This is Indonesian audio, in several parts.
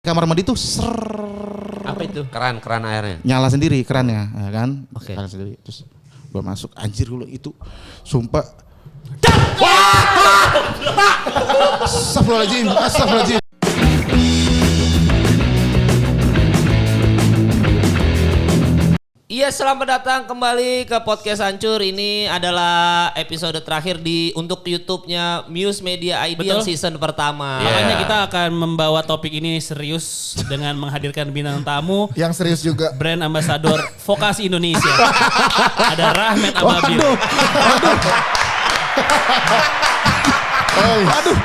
Kamar mandi tuh Apa itu? Keran airnya. nyala sendiri kerannya, ya kan? Oke. Nyala sendiri. Terus gua masuk, anjir dulu itu sumpah. Astagfirullahaladzim. Iya, selamat datang kembali ke Podcast Hancur. Ini adalah episode terakhir untuk YouTube-nya Muse Media ID yang season pertama. Makanya kita akan membawa topik ini serius dengan menghadirkan bintang tamu yang serius juga. brand ambassador Vokasi Indonesia. Ada Rahmat Ababil. Aduh,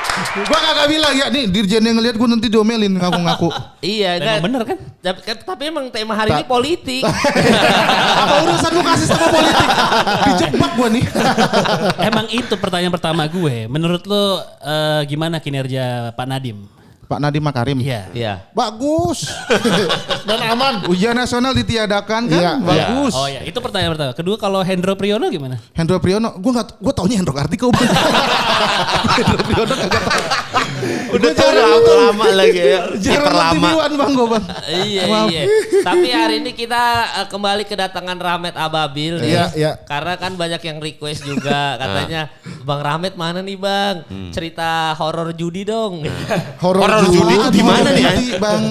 gua kagak bilang ya nih dirjen yang ngeliat gua nanti diomelin ngaku-ngaku. Iya, Emang bener kan? Tapi emang tema hari ini politik. Apa urusan lu kasih sama politik? Dijebak gua nih. Emang itu pertanyaan pertama gue. Menurut lo gimana kinerja Pak Nadiem? Pak Nadiem Makarim. Iya. Iya. Bagus. Dan aman. Ujian nasional ditiadakan kan? Iya, Bagus. Oh ya, itu pertanyaan pertama. Kedua, kalau Hendro Priyono gimana? Hendro Priyono, gua taunya Hendro Kartiko. Hendro Priyono kagak tahu. Udah lama lagi ya. Jarang Lama. TV-an bang gua bang. Iya, Maaf. iya. Tapi hari ini kita kembali kedatangan Rahmat Ababil nih. Iya, iya. Karena kan banyak yang request juga katanya, Bang Rahmat mana nih Bang? Cerita horor judi dong. Horor judi itu gimana nih? Bang?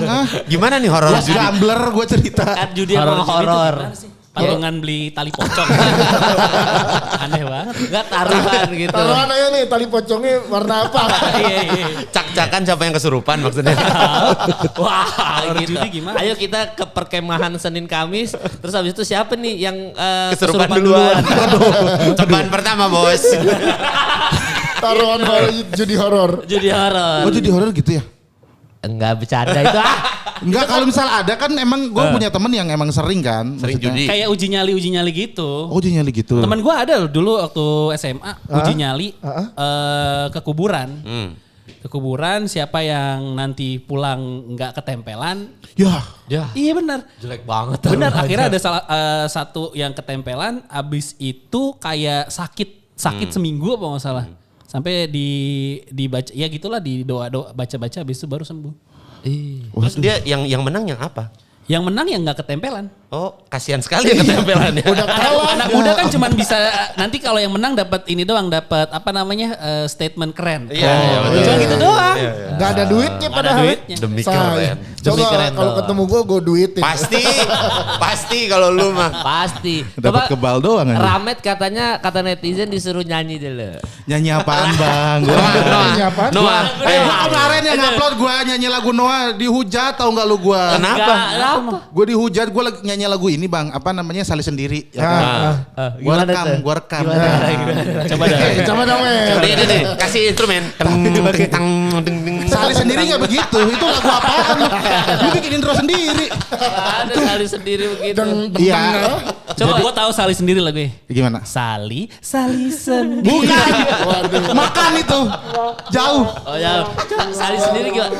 Gimana nih horor Gua judi? gambler gua cerita. Kan judi sama judi itu horor. gimana sih? Patungan beli tali pocong. Aneh banget. Enggak taruhan gitu. Taruhan aja nih tali pocongnya warna apa? Iya, iya. Cak-cakan siapa yang kesurupan maksudnya? Wah, Horor gitu. judi gimana? Ayo kita ke perkemahan Senin Kamis. Terus habis itu siapa nih yang Kesurupan duluan. Cobaan pertama bos. Taruhan horor, judi horor. Judi horor. Oh jadi horor gitu ya? Enggak bercanda itu. Enggak, kalau misal ada kan emang gue punya temen yang emang sering kan. Sering maksudnya. judi. Kayak uji nyali gitu. Oh dia nyali gitu. Teman gue ada loh dulu waktu SMA uji nyali ke kuburan. Ke kuburan, siapa yang nanti pulang nggak ketempelan? Ya. Ya. Iya benar. Jelek banget. Benar, akhirnya ada satu yang ketempelan, abis itu kayak sakit seminggu apa nggak salah. Sampai dibaca, ya gitulah di doa baca-baca, abis itu baru sembuh. Terus dia yang menang yang apa? Yang menang yang nggak ketempelan. Oh, kasihan sekali yang ketempelan ya. Udah kalah. Anak muda kan cuman bisa nanti kalau yang menang dapat ini doang, dapat apa namanya statement keren. Iya, betul. Cuma gitu doang. Gak ada duitnya Nggak ada padahal. duitnya. Demi Saya. keren. Demi Coba keren kalau doang. ketemu gue duitin. Pasti kalau lu mah. Pasti. Dapat kebal doang aja. Ramet katanya, kata netizen disuruh nyanyi dulu. Nyanyi apaan bang? Gua. Nyanyi apaan? Noah. Gua kemarin yang upload gue nyanyi lagu Noah dihujat tau gak lu gue? Kenapa? Kenapa? Gue dihujat, gue lagi nyanyi lagu ini bang, apa namanya Salih Sendiri. Ya kan? Gue rekam. Coba dah. Coba dong Nih, kasih instrumen. Salih Sendiri gak begitu, itu lagu apaan lu? Lu bikin intro sendiri. Ada kali sendiri begitu. Iya. Coba gue tahu Sali sendiri lah gue. Gimana? Sali sendiri. Bukan. Makan itu. Jauh. Oh ya, Sali sendiri gimana?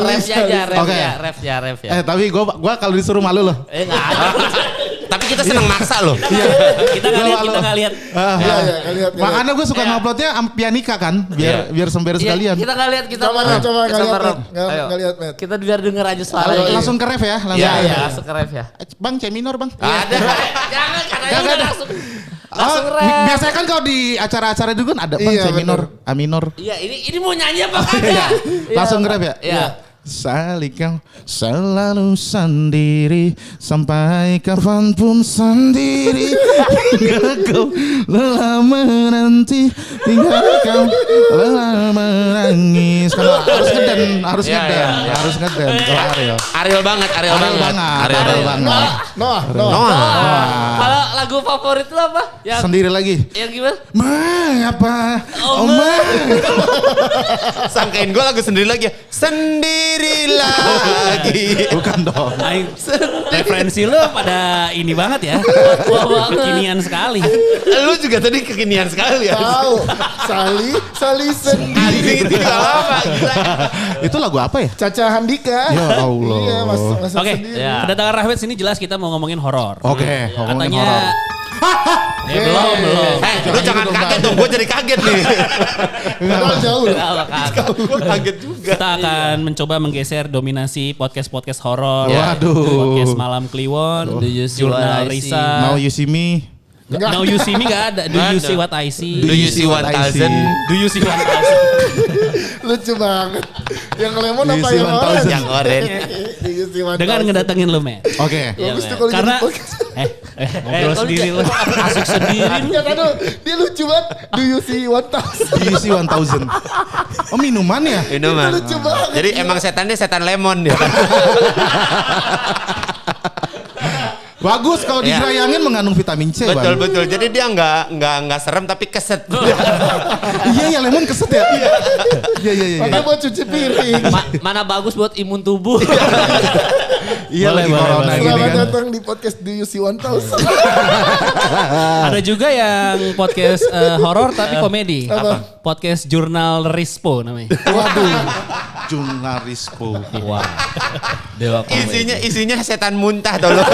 Ref aja. Tapi gue kalau disuruh malu loh. Enggak ada. Tapi kita senang maksa loh. Kita nggak lihat. Iya, lihat. Makanya gue suka nguploadnya pianika kan, biar semberes Iya, sekalian. kita nggak lihat kita. Coba Sabar, nggak lihat, Ayo. nggak lihat, Matt. Kita biar denger aja suaranya. Langsung ke ref ya, langsung. Iya, langsung ke ref ya. Bang C minor bang. Ada. Jangan katanya Nggak udah ada. langsung Oh, ref. biasanya kan kalau di acara-acara itu kan ada bang Iya, C minor, A minor. Iya, ini mau nyanyi apa kagak? Langsung ke ref ya? Iya. Salih kau selalu sendiri sampai kapanpun sendiri hingga kau lelah menanti hingga kau lelah menangis. Kalau harus ngeden. Kalau Ariel banget. Noah. Kalau lagu favorit lu apa? Yang Sendiri lagi. yang gimana? Mengapa? Oh, Sangkain gue lagu sendiri lagi ya. Sendiri lagi. Bukan dong. Referensi lo pada ini banget ya. Kekinian sekali. Lu juga tadi kekinian sekali ya. Tahu. Sali sendiri. Anjing itu juga lama. Gila. Itu lagu apa ya? Caca Handika. Ya Allah. Iya, masuk Oke, sendiri. Ya. kedatangan Rahmat sini jelas kita mau ngomongin horor. Oke, ngomongin Katanya horor. Belum. Lu jangan kaget dong, gue jadi kaget nih. Padahal jauh loh. Gue kaget juga. Kita akan mencoba menggeser dominasi podcast horor. Waduh. Podcast Malam Kliwon, Do You See Jurnal What I See? Risa. Now you see me. Now You See Me gak ada. Do You See What I See? Do you see 1000? Do You See 1000? Lucu banget. Yang lemon Do you apa see yang 1000? orange? Yang orange. Do you see 1000? Dengan ngedatengin lu, men. Oke. Bagus Iya, tuh kalau karena jadi podcast. ngobrol sendiri lu. Asik sendiri. Ya tadi dia lucu banget. Do you see 1000? Do you see 1000? Oh minuman ya? Minuman. Itu lucu banget. Jadi emang setannya setan lemon dia. Bagus kalau Iya. digerayangin mengandung vitamin C, Betul Bang. betul. Jadi dia nggak serem tapi keset. Iya ya lemon keset ya. Iya. Makanya buat cuci piring. Mana bagus buat imun tubuh. Iya lagi boleh, corona boleh. gini Selamat kan. datang di podcast Do You See 1000. Ada juga yang podcast horor tapi komedi. Apa? Podcast Jurnal Rispo namanya. Waduh. Jurnal Rispo. Wah. Dewa komedi. Isinya setan muntah tolong.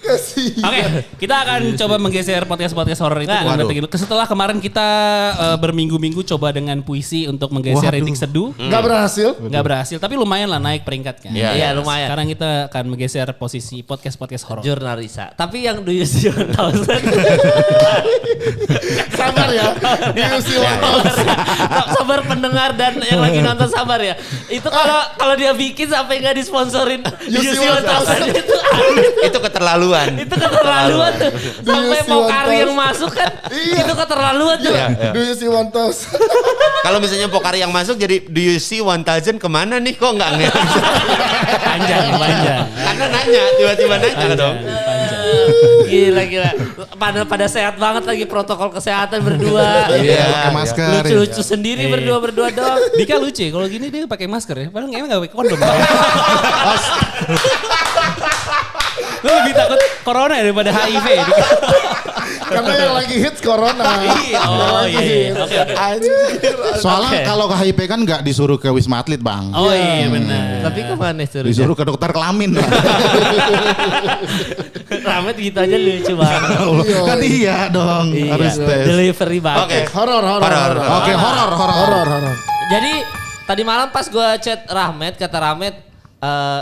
Kasih. Oke, kita akan coba menggeser podcast horor itu. Nah, dengan ngedatengin lu. Setelah kemarin kita berminggu-minggu coba dengan puisi untuk menggeser Waduh. rintik seduh. Nggak berhasil. Nggak berhasil, tapi lumayan lah naik peringkat kan. Iya, lumayan. Sekarang kita akan menggeser posisi podcast horor. Jurnal Risa. Tapi yang Do You See 1000? Sabar ya. Do You See 1000. Sabar pendengar dan yang lagi nonton sabar ya. Itu kalau dia bikin sampai nggak disponsorin Do You See 1000 itu aneh. Itu keterlaluan. Itu keterlaluan tuh. Do You Sampai See Pokari 1000? yang masuk kan. Iya. Itu keterlaluan tuh. Do You See 1000? Kalau misalnya Pokari yang masuk jadi Do you see 1000 kemana nih kok nggak nih? Panjang. Karena nanya tiba-tiba nanya dong. Gila. Pada sehat banget lagi protokol kesehatan berdua. Iya, pakai masker. Lucu-lucu sendiri berdua doang. Dika lucu ya, kalau gini dia pakai masker ya. Padahal emang gak pakai kondom. Lu lebih takut corona daripada HIV. Dika. Karena yang lagi hits corona. Oh iya. Oke. Soalnya kalau ke HIV kan nggak disuruh ke Wisma Atlet, Bang. Oh iya benar. Tapi kemana suruh? Disuruh ke dokter kelamin. Bang. Ramet gitu aja lucu banget. Kan iya dong, harus tes. Delivery banget. Oke. Horor. Oke, horor. Jadi tadi malam pas gue chat Rahmat, kata Rahmat,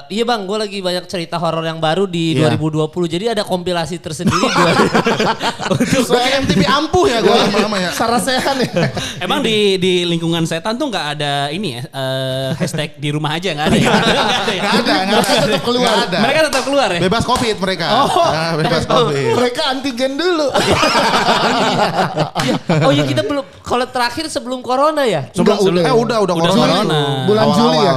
iya bang, gue lagi banyak cerita horor yang baru di Iya. 2020. Jadi ada kompilasi tersendiri. Kayak MTV ampuh ya gue lama-lama ya. Sarasehan ya. Emang di lingkungan setan tuh nggak ada ini ya hashtag di rumah aja nggak ada. Nggak ada. tetap keluar. Nggak ada. Mereka tetap keluar ya. Bebas COVID mereka. Nah, bebas COVID. Mereka antigen dulu. Oh iya kita belum, kalau terakhir sebelum corona ya? Udah Udah corona. Bulan Juli ya?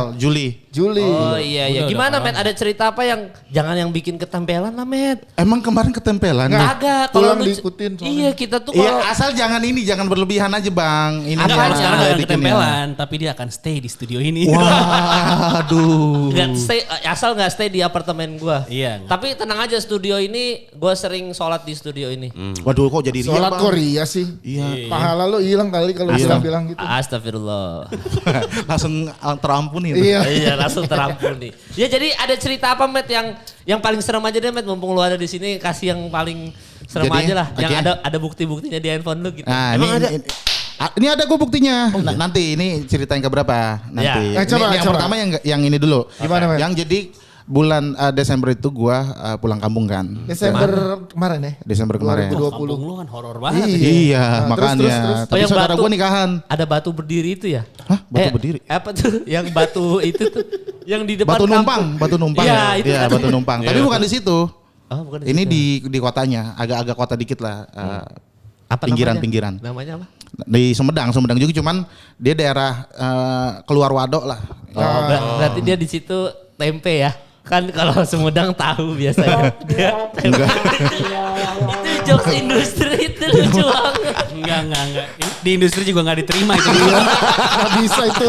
Juli. Oh iya. Udah Gimana corona. Met? Ada cerita apa yang jangan yang bikin ketempelan lah Met? Emang kemarin ketempelan. Agak. Kalau pulang lu- diikutin soalnya. Iya kita tuh Iya, kalau asal jangan berlebihan aja, Bang. Ini Apa Enggak, aja? sekarang nggak editingnya. ketempelan, tapi dia akan stay di studio ini. Waduh. nggak stay, asal nggak stay di apartemen gua. Iya. Tapi tenang aja, studio ini gua sering sholat di studio ini. Waduh, kok jadi Sholat Bang? Korea sih. Iya. Pahala lo hilang kali kalau bisa bilang gitu. Astagfirullah. Langsung terampuni itu. Iya. Iya langsung terampuni. Ya jadi ada cerita apa Met yang paling serem aja deh Met, mumpung lu ada di sini, kasih yang paling serem Jadi, aja lah. Yang oke. ada bukti-buktinya di handphone lu gitu. Nah, Emang ada? ini ada gue buktinya. Nanti ini cerita yang keberapa nanti. Ya. Coba, Ini yang coba. pertama yang ini dulu. Gimana, Men? Yang jadi bulan Desember itu gua pulang kampung kan. Desember kemarin ya? Desember kemarin. 2020. Kampung lu kan horor banget. Iya, Nah, makanya. terus. Oh, Tapi yang saudara batu- gua nikahan. Ada batu berdiri itu ya? Hah, batu berdiri? Apa tuh? Yang batu itu tuh. Yang di depan Batu numpang, kampung. batu numpang. Iya, itu Iya, kan. batu numpang. Tapi bukan di situ. Oh, bukan di Ini situ. di kotanya, agak-agak kota dikit lah. Apa pinggiran-pinggiran. Namanya apa? Di Sumedang juga cuman dia daerah keluar Wadok lah. Oh, berarti dia di situ tempe ya? Kan kalau Sumedang tahu biasanya. Dia tempe. Itu jokes industri itu lucu banget. Enggak. Di industri juga nggak diterima itu. Gak bisa itu.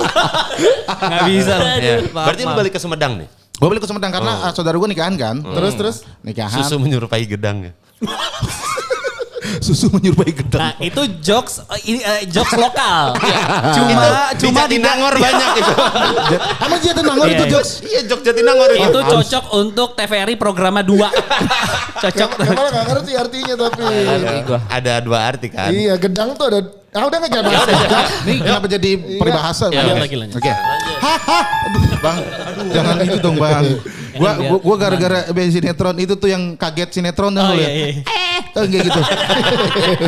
Nggak bisa. Ya. Maaf, Berarti lu maaf. balik ke Sumedang nih? Gue balik ke Sumedang karena saudara gue nikahan kan. Terus. Nikahan. Susu menyerupai gedang ya? Susu menyerupai gedang. Nah, itu jokes jokes lokal. Di Jatinangor banyak itu. Emang Jatinangor itu jokes? Iya, jok Jatinangor itu. Itu cocok untuk TVRI programa 2. Cocok. Gimana gak ngerti artinya tapi. Ada 2 arti kan. Iya, gedang tuh ada. Udah nggak jadi. Nih kenapa jadi peribahasa? Lanjut. Oke. Aduh, Bang. Jangan itu dong, Bang. Gua gara-gara sinetron itu tuh yang kaget sinetron dah lu ya. Kayak gitu.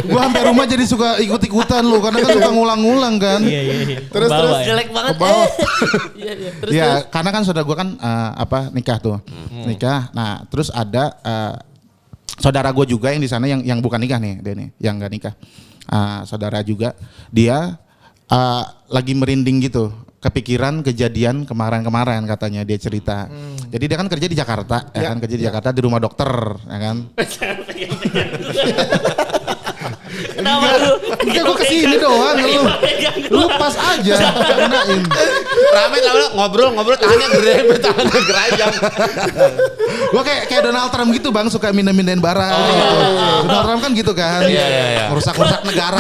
Gua sampai rumah jadi suka ikut-ikutan lu karena kan suka ngulang-ngulang kan. Iya. Terus Jelek banget. Iya. Terus. Ya, karena kan saudara gua kan nikah tuh. Nikah. Nah, terus ada saudara gua juga yang di sana yang bukan nikah nih, dia nih, yang enggak nikah. Saudara juga dia lagi merinding gitu, kepikiran kejadian kemarin katanya dia cerita. Jadi dia kan kerja di Jakarta, ya kan kerja di Jakarta di rumah dokter, ya kan. Kenapa lu? Enggak, gue kesini doang lu pas aja gunain. Rame ngobrol tangannya tangannya gerajang. Gue kayak Donald Trump gitu bang, suka mindahin barang gitu. Donald Trump kan gitu kan, merusak negara.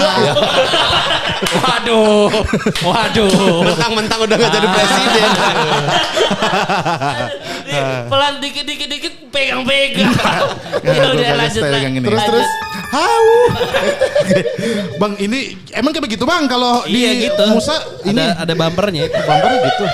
Waduh. Mentang-mentang udah gak jadi presiden. Pelan dikit pegang-pegang. Ya udah lanjut lah. Terus. Bang ini emang kayak begitu bang kalau di gitu. Musa ini Ada bumpernya. bumpernya gitu.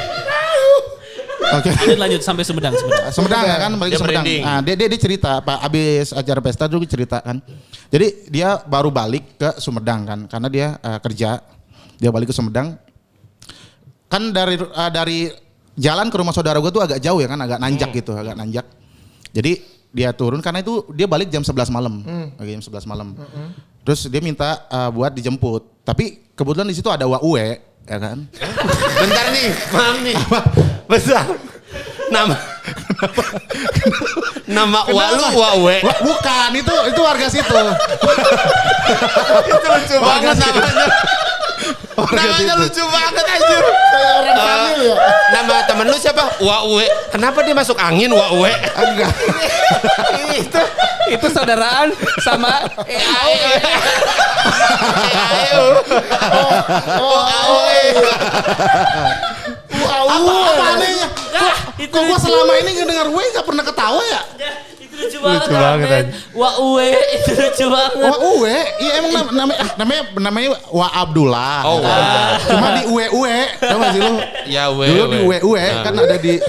Oke. Lanjut sampai Sumedang. Sumedang ya kan, balik ke Sumedang. Nah, dia cerita Pak abis acara pesta dulu cerita kan. Jadi dia baru balik ke Sumedang kan karena dia kerja. Dia balik ke Sumedang. Kan dari jalan ke rumah saudara gue tuh agak jauh ya kan, agak nanjak gitu, agak nanjak. Jadi dia turun karena itu dia balik jam 11 malam. Jam 11 malam. Terus dia minta buat dijemput. Tapi kebetulan di situ ada Waue, ya kan? Bentar nih, maaf nih. Besar. Nama Walu Wawe. Bukan, itu warga situ. Itu lucu banget namanya. Namanya lucu banget aja. Kayak orang hamil ya. Nama temen lu siapa? Wawe. Kenapa dia masuk angin Wawe? Enggak. Itu saudaraan sama Apa anehnya? Kok gue selama ini ngedengar gue gak pernah ketawa ya? Itu lucu banget men. Waue itu lucu banget. Waue? Iya emang namanya Wa Abdullah. Oh, cuma di Uwe. Tahu gak sih lu? Ya Dulu di Uwe kan ada di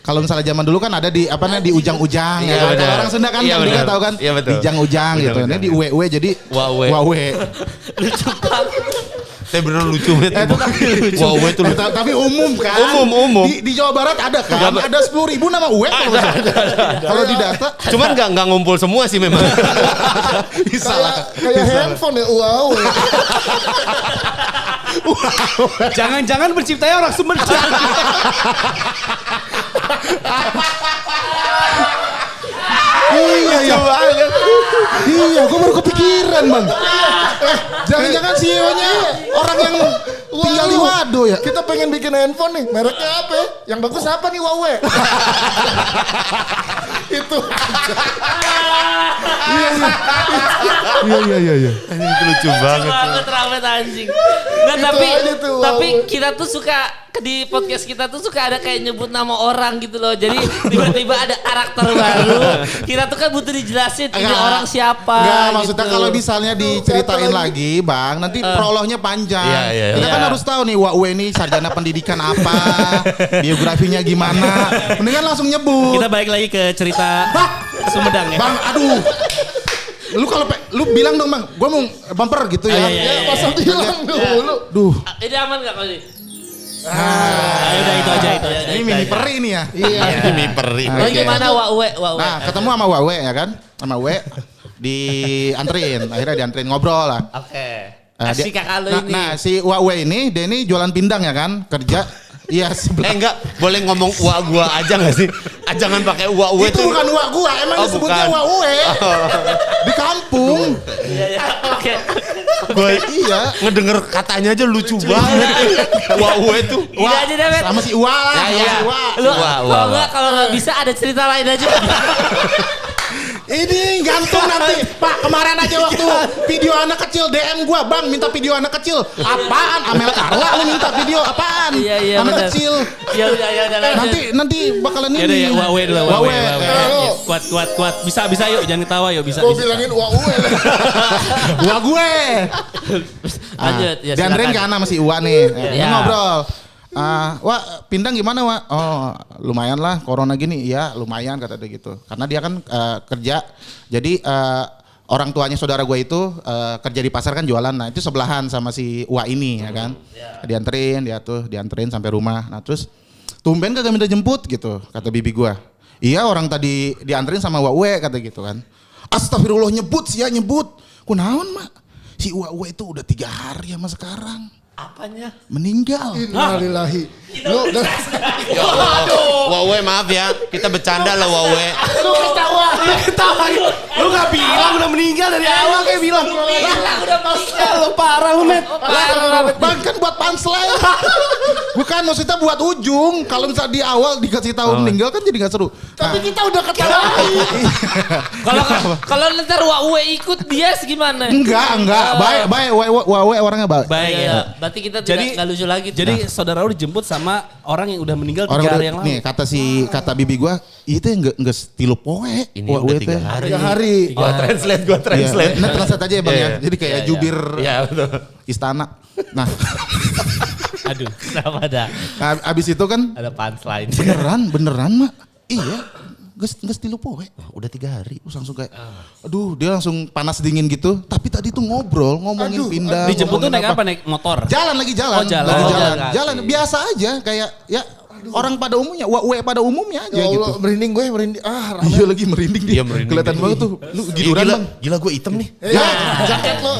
kalau misalnya zaman dulu kan ada di di ujang-ujang ya kan. Kalau orang Sunda kan dia tahu kan di ujang-ujang gitu. Ini di Uwe jadi Wawe. Lucu banget. Saya bener lucu banget. Wawe itu lucu. Tapi umum kan. Umum. Di Jawa Barat ada kan. Ada 10.000 nama Uwe. Kalau di data. Cuman nggak ngumpul semua sih memang. Kayak handphone ya. Wow. Jangan-jangan penciptanya orang Sumedang. Iya. Iya, gue baru kepikiran bang. Jangan-jangan CEO-nya orang yang tinggal di Wado ya. Kita pengen bikin handphone nih. Mereknya apa ya? Yang bagus apa nih Huawei? Itu. Iya. Itu lucu banget. Rame anjing. Nggak, tapi kita tuh suka di podcast kita tuh suka ada kayak nyebut nama orang gitu loh. Jadi tiba-tiba ada karakter baru. Kita tuh kan butuh dijelasin ini orang siapa. Enggak, maksudnya gitu. kalau misalnya diceritain lagi bang, nanti prolognya panjang. Iya. Kita kan harus tahu nih Wawe ini sarjana pendidikan apa, biografinya gimana. Mendingan langsung nyebut. Kita balik lagi ke cerita Sumedang ya. Bang, aduh. Lu bilang dong bang, gue mau bumper gitu ya. Ya masa bilang dulu. Duh. Ini aman gak kali? Udah itu aja. Ini mini peri nih ya. Iya. Ini peri. Oh gimana Waue? Nah ketemu sama Wawe ya kan. Sama Wawe dianterin. Akhirnya dianterin ngobrol lah. Oke. Kasih kakak lu ini. Nah si Wawe ini, dia ini jualan pindang ya kan. Kerja. Iya sebelah. Enggak, boleh ngomong uak gua aja gak sih? Jangan pakai uak uwe itu bukan uak gua, emang disebutnya uak uwe. Di kampung. Iya. Oke. Gue ngedenger katanya aja lucu banget. Uak uwe tuh. Ini aja deh, Bet. Sama si Uwa lah. Ya. Lu kalau nggak bisa ada cerita lain aja. Ini gantung nanti. Pak, kemarin aja waktu video anak kecil DM gua, "Bang, minta video anak kecil." Apaan? Amel Carla lu minta video apaan? Iya, anak bener. kecil. Ya udah Nanti bakalan Ya udah ini. ya, Wawe dulu. Wawe. Kuat. Bisa yuk, jangan ketawa yuk, bisa. Gue bilangin wah Wah gue. Lanjut, ya Dianterin silakan. ke Ana masih Uwa nih. Iya. Ngobrol. Wah, Pindang gimana, Wak? Oh, lumayan lah corona gini. Iya, lumayan kata dia gitu. Karena dia kan kerja. Jadi orang tuanya saudara gue itu kerja di pasar kan jualan. Nah, itu sebelahan sama si Uwa ini ya kan. Dianterin sampai rumah. Nah, terus tumben kagak minta jemput gitu, kata bibi gue. Iya, orang tadi dianterin sama Wak Uwe kata gitu kan. Astagfirullah, nyebut. Kunaon, Mak? Si Wak Uwe itu udah 3 hari sama sekarang. Apanya? Meninggal. Innalillahi. Lu Ya Allah. Wawe maaf ya, kita bercanda loh Wawe. Lu ketawa. Lu gak bilang udah meninggal dari awal kayak bilang. Bilang udah meninggal. Lu parah lu, Met. Parah. Bang, kan buat punchline. Bukan, maksudnya buat ujung. Kalau misalnya di awal dikasih tahu meninggal kan jadi gak seru. tapi kita udah ketawa. Kalau ntar Wawe ikut dia gimana? Enggak. Baik. Wawe orangnya baik. Baik Iya, ya. berarti kita Jadi- tidak lucu lagi. tuh. Jadi saudara lu dijemput sama orang yang udah meninggal 3 Orang hari udah, yang lalu. nih kata bibi gua, itu enggak stilu poe. Ini Wak udah Uwe 3 teh. hari. 3 hari. Gua translate. Iya, nah, translate aja ya Bang ya. Jadi kayak jubir Iya betul. istana. Nah, Aduh. Kenapa ada? abis itu kan Ada punchline. beneran Mak. Iya. Nggak stilu poe. Udah 3 hari. Terus langsung kayak, aduh dia langsung panas dingin gitu. Tapi tadi tuh ngomongin pindah. Dijemput tuh ngomongin naik apa? Naik motor? Jalan. Oh, jalan. Lagi Oh, jalan. jalan. Jalan biasa aja kayak ya orang pada umumnya, Wawe pada umumnya aja Ya gitu. Allah, merinding gue, merinding. Rame. Iya lagi merinding dia. Iya, merinding Kelihatan dia. banget tuh. Lu giduran Gila, Bang. gila gue hitam nih. Jaket lo.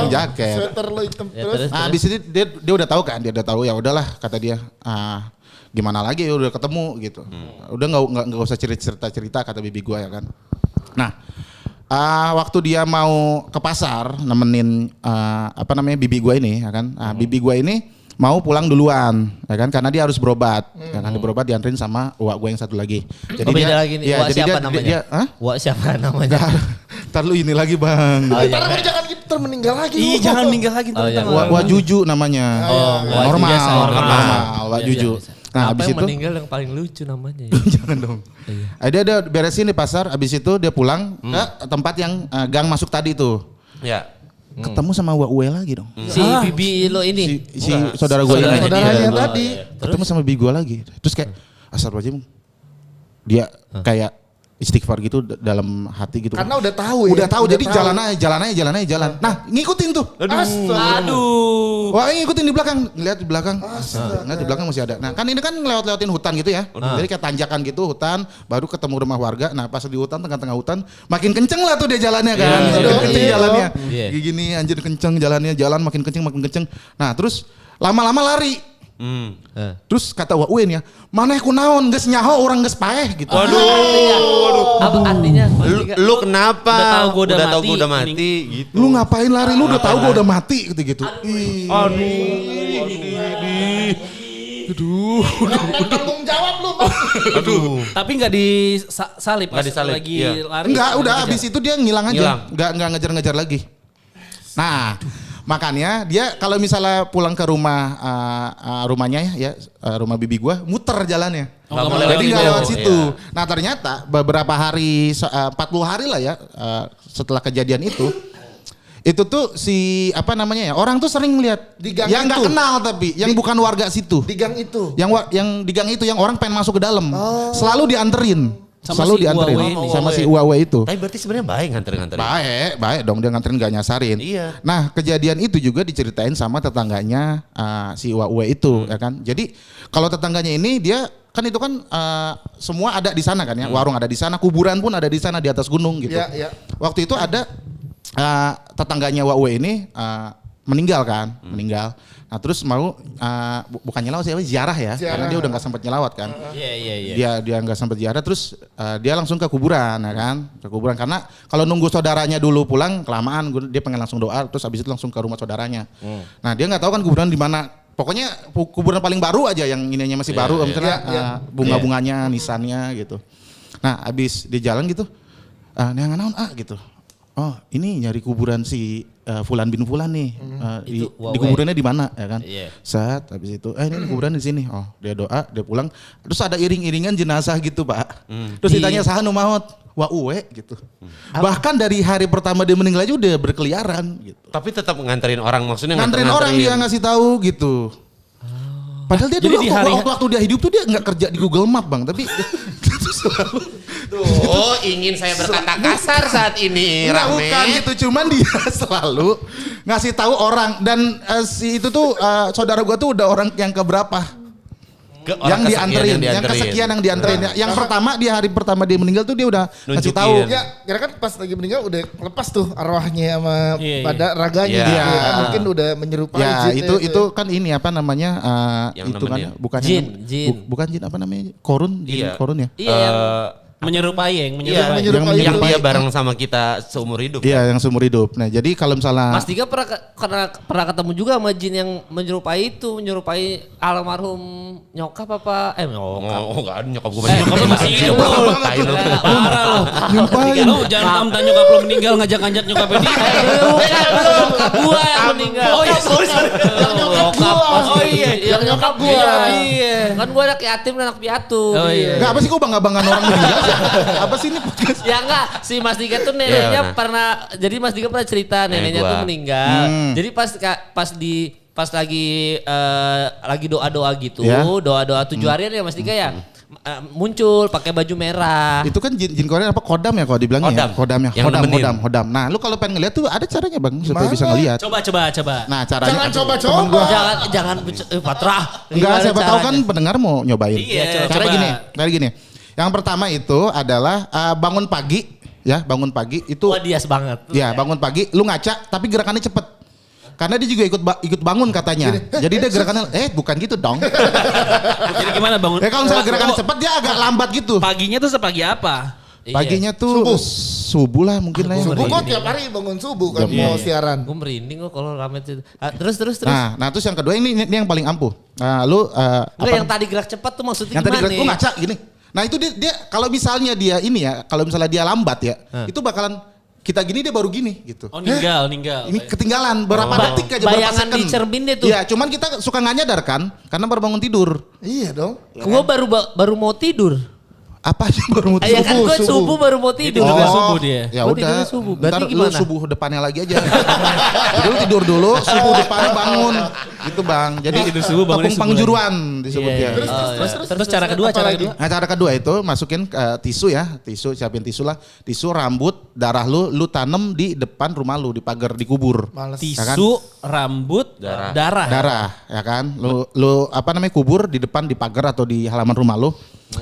jaket. Sweater lo hitam. Ya, Terus. Nah, abis itu dia udah tahu kan, dia udah tahu ya udahlah kata dia. Gimana lagi ya udah ketemu gitu. Udah nggak usah cerita kata bibi gua ya kan. Nah, waktu dia mau ke pasar nemenin bibi gua ini ya kan. Bibi gua ini mau pulang duluan ya kan karena dia harus berobat. Ya kan berobat dianterin sama uak gua yang satu lagi. Jadi beda lagi nih. Iya, Wak jadi siapa dia, namanya? dia Wak siapa namanya? Ntar lu ini lagi Bang. Oh, iya. Ntar jangan gitu, ntar meninggal lagi. Ih, jangan meninggal lagi. Oh, iya. Wak Juju namanya. Wak normal, biasa, normal, Wak Biasa, Juju. biasa. Nah, Apa abis yang itu meninggal yang paling lucu namanya? jangan dong. Dia beresin di pasar, abis itu dia pulang ke tempat yang gang masuk tadi tuh. Ya. Ketemu sama Wak Uwe lagi dong. Si bibi lo ini. Si saudara gue ini. Saudaranya Iya. tadi. Ketemu sama bibi gue lagi. Terus kayak astagfirullahaladzim. Dia kayak istighfar gitu dalam hati gitu. Karena udah tahu ya. Udah tahu jadi jalan. Nah, ngikutin tuh. Aduh. Wah, ngikutin di belakang, lihat di belakang. Nggak di belakang masih ada. Nah, kan ini kan lewat-lewatin hutan gitu ya. Jadi kayak tanjakan gitu hutan, baru ketemu rumah warga. Nah, pas di hutan tengah-tengah hutan, makin kenceng lah tuh dia jalannya kan. Makin kenceng jalannya. Iya. Gini anjir kenceng jalannya, jalan makin kenceng. Nah, terus lama-lama lari. Terus kata Wak Uwe nih ya, mana aku naon geus nyaho orang geus paeh gitu. Apa artinya? Lu kenapa? Udah tahu gua udah tahu mati. gua udah mati gitu. Lu ngapain lari? Lu udah tahu gua udah mati gitu. Tanggung jawab lu. Tapi nggak disalip pas Nggak disalip, lagi iya. lari. Enggak, udah habis itu dia ngilang aja. Ngilang. Enggak ngejar-ngejar lagi. Nah, makanya dia kalau misalnya pulang ke rumah rumahnya ya rumah bibi gua muter jalannya. Nggak boleh Jadi lewat nggak situ. lewat situ. Nah, ternyata beberapa hari 40 hari lah ya setelah kejadian itu tuh si orang tuh sering lihat Di gang yang nggak itu? kenal tapi yang bukan warga situ. Di gang itu. Yang di gang itu yang orang pengen masuk ke dalam. Selalu dianterin. Sama Selalu si dianterin Uwe ini. sama si Uwe itu. Tapi berarti sebenarnya baik nganterin. Baik dong dia nganterin gak nyasarin. Iya. Nah kejadian itu juga diceritain sama tetangganya si Uwe itu ya kan. Jadi kalau tetangganya ini dia kan itu kan semua ada di sana kan ya. Warung ada di sana, kuburan pun ada di sana di atas gunung gitu. Iya. Waktu itu ada tetangganya Uwe ini meninggal kan, meninggal. Nah terus mau bukan nyelawat sih, ziarah ya, karena dia udah nggak sempat nyelawat kan. Iya. Dia nggak sempat ziarah, terus dia langsung ke kuburan, ya kan, ke kuburan karena kalau nunggu saudaranya dulu pulang kelamaan, dia pengen langsung doa, terus habis itu langsung ke rumah saudaranya. Nah dia nggak tahu kan kuburan di mana. Pokoknya kuburan paling baru aja yang ininya masih baru, misalnya bunga-bunganya, nisannya gitu. Nah habis di jalan gitu, Neangan naon gitu. Oh ini nyari kuburan si Fulan bin Fulan nih. Di kuburannya di mana ya kan? Iya. Saat habis itu ini kuburan di sini. Oh dia doa, dia pulang. Terus ada iring-iringan jenazah gitu Pak. Terus ditanya saha nu maot? Wah uwe gitu. Bahkan dari hari pertama dia meninggal aja udah berkeliaran gitu. Tapi tetap nganterin orang, maksudnya Nganterin orang dia ngasih tahu gitu. Padahal dia dulu waktu dia hidup tuh dia nggak kerja di Google Map Bang, tapi Oh, ingin saya berkata kasar saat ini, nggak, Rahmat. bukan gitu, cuman dia selalu ngasih tahu orang dan si itu tuh saudara gua tuh udah orang yang keberapa? Yang dianterin, yang kesekian yang dianterin. Yang pertama di hari pertama dia meninggal tuh dia udah ngasih tahu. Ya, kira kan pas lagi meninggal udah lepas tuh arwahnya sama pada raganya Iya. gitu ya. Kan mungkin udah menyerupai Ya jin itu kan ini apa namanya Yang itu kan namanya. bukan Jin, yang- jin. bukan jin apa namanya? Korun, jin Iya. korun ya? Iya. Menyerupai yang Iya, menyerupai yang itu. dia bareng sama kita seumur hidup. Iya, yang seumur hidup. Nah, jadi kalau misalnya Mas Dika pernah ketemu juga sama jin yang menyerupai almarhum nyokap apa? Nyokap. Oh, enggak ada nyokap gue Nyokap lu masih hidup lu. Parah lu. nyumpain. Lu jangan tanya nyokap lu meninggal ngajak-ngajak nyokapnya dia. Bukan, nyokap gua yang meninggal. Oh iya, sorry. Nyokap Oh iya, yang nyokap gua. Iya. Kan gua anak yatim dan anak piatu. Oh iya. Enggak apa sih kok bangga-banggaan orang meninggal? Apa sih ini podcast? Ya enggak, si Mas Dika tuh neneknya Iya, jadi Mas Dika pernah cerita neneknya gua. tuh meninggal. Jadi pas lagi doa-doa gitu, Ya. doa-doa 7 harian ya Mas Dika ya. Muncul pakai baju merah. Itu kan jin Korea apa kodam ya kalau dibilangnya? Kodam. Ya? Yang nemenin. Hodam. Nah, lu kalau pengen ngeliat tuh ada caranya Bang supaya bisa ngeliat. Coba. Nah, caranya Jangan coba-coba. Jangan Patra. Enggak, siapa tahu kan pendengar mau nyobain. Iya, Cara coba. gini. Yang pertama itu adalah bangun pagi itu Wah dia banget. ya bangun pagi lu ngaca tapi gerakannya cepet. Karena dia juga ikut bangun katanya. Jadi dia gerakannya bukan gitu dong. Jadi gimana bangun? Kalau misalnya gerakannya cepet dia agak lambat gitu. Paginya tuh sepagi apa? Paginya tuh subuh lah mungkin lah ya. Subuh kok tiap hari bangun subuh kan mau siaran. Gue merinding kok kalau ramet itu. Terus. Nah terus yang kedua ini yang paling ampuh. Lu Enggak yang tadi gerak cepat tuh maksudnya yang tadi gimana? lu ngaca gini. Nah itu dia kalau misalnya dia ini ya, kalau misalnya dia lambat ya, itu bakalan kita gini dia baru gini gitu. Oh ninggal. Ini ketinggalan berapa detik aja, berapa Bayangan second. di cermin dia tuh. Iya, cuman kita suka nggak nyadar kan, karena baru bangun tidur. Iya dong. Gue baru mau tidur. Apa sih baru mau Ya tidur? kan gue subuh baru mau tidur. Juga subuh dia. Ya Gua udah. tidurnya subuh. Berarti Ntar lu gimana? subuh depannya lagi aja. tidur dulu, subuh depannya bangun. Gitu Bang. Jadi Tidur subuh, bangunnya tepung subuh pangjuruan disebutnya. Terus cara kedua. Nah cara kedua itu masukin tisu ya, siapin tisu lah, tisu rambut, darah lu tanem di depan rumah lu, di pagar, di kubur. Males. Ya kan? Tisu, rambut, darah. Darah, ya kan? Lu apa namanya kubur di depan di pagar atau di halaman rumah lu.